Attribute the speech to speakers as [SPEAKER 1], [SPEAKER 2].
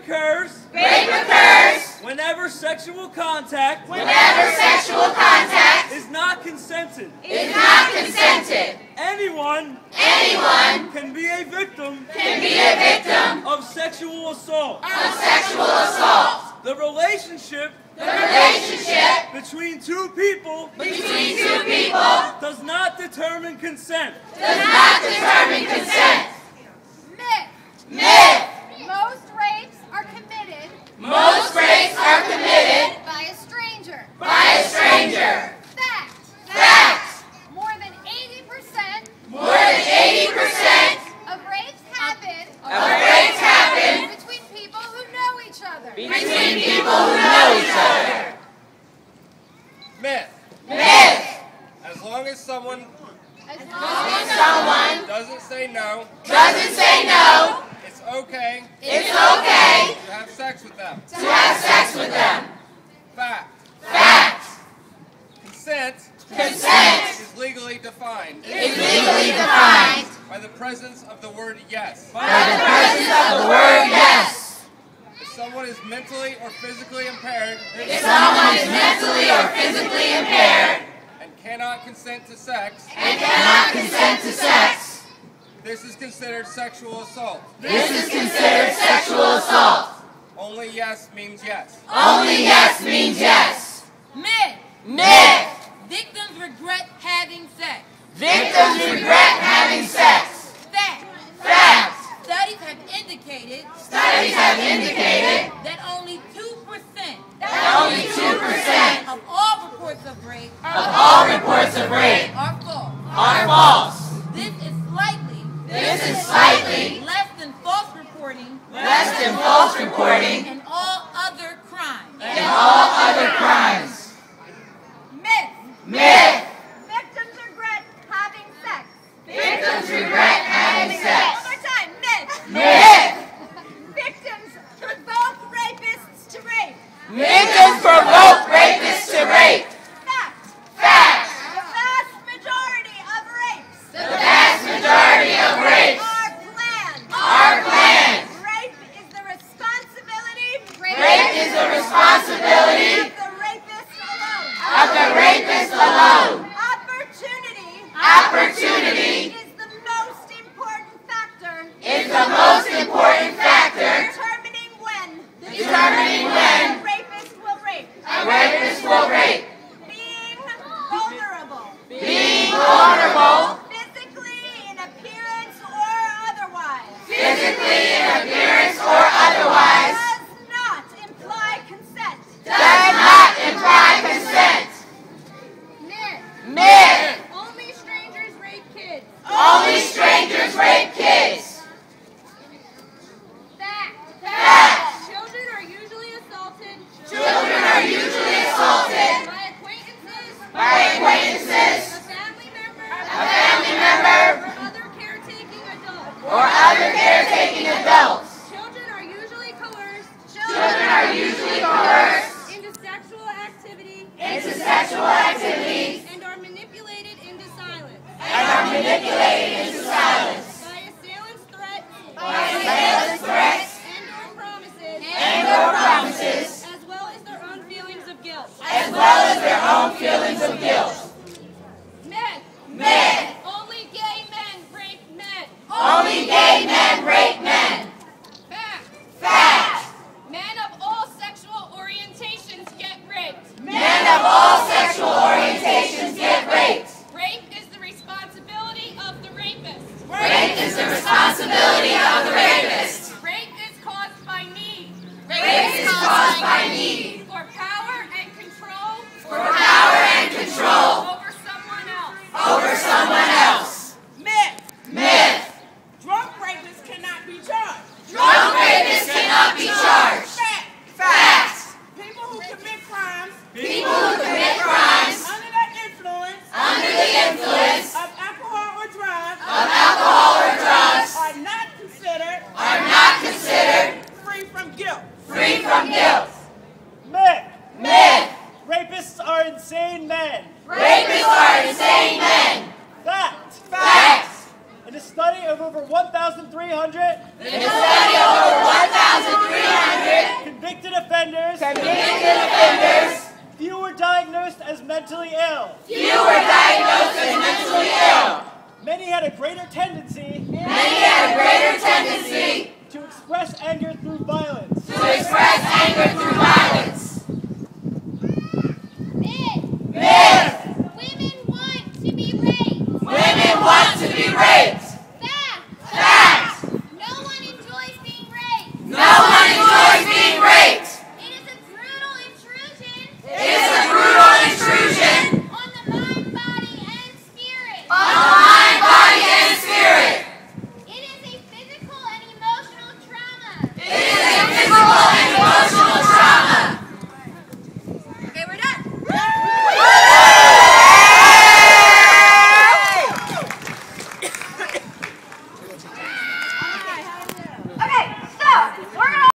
[SPEAKER 1] occurs whenever sexual contact is not consented. Anyone can be a victim of sexual assault. The relationship between two people does not determine consent.
[SPEAKER 2] Myth. Most rapes are committed by a stranger. Fact. More than 80% of rapes happen between people who know each other.
[SPEAKER 3] Myth. As long as someone doesn't say no, it's okay to have sex with them. Fact. Consent is legally defined by the presence of the word yes. If someone is mentally or physically impaired and cannot consent to sex, this is considered sexual assault. Only yes means yes.
[SPEAKER 4] Myth. Victims regret having sex. Fact. Studies have indicated that only 2% of all reports of rape are false. This is slightly less than false reporting and all other crimes.
[SPEAKER 2] Myth. Victims regret having sex. One more time. Myth. Victims provoke rapists to rape. Fact. The vast majority of rapes are planned. Rape is the responsibility of the rapist alone. Opportunity is the most important factor determining when a rapist will rape. Being vulnerable. Physically, in appearance or otherwise. Does not imply consent. Myth. Only strangers rape kids. Fact. Children are usually assaulted by acquaintances, a family member, or other caretaking adults. Children are usually coerced into sexual activities and are manipulated into silence. By assailants' threats and or promises, as well as their own feelings of guilt. Myth. Only gay men rape men. Fact. Men of all sexual orientations get raped. Rape is the responsibility of the rapist. Rape is caused by need. For power and control. Over someone else.
[SPEAKER 5] Myth. Drunk rapists cannot be charged.
[SPEAKER 2] Fact.
[SPEAKER 5] People who commit crimes
[SPEAKER 2] under the influence
[SPEAKER 5] of alcohol or drugs are not considered free from guilt.
[SPEAKER 1] Myth. Rapists are insane men. Fact. In a study of over 1,300
[SPEAKER 6] as mentally ill.
[SPEAKER 5] Few were diagnosed as mentally ill.
[SPEAKER 6] Many had a greater tendency
[SPEAKER 5] To
[SPEAKER 6] to express anger through violence.
[SPEAKER 5] express anger through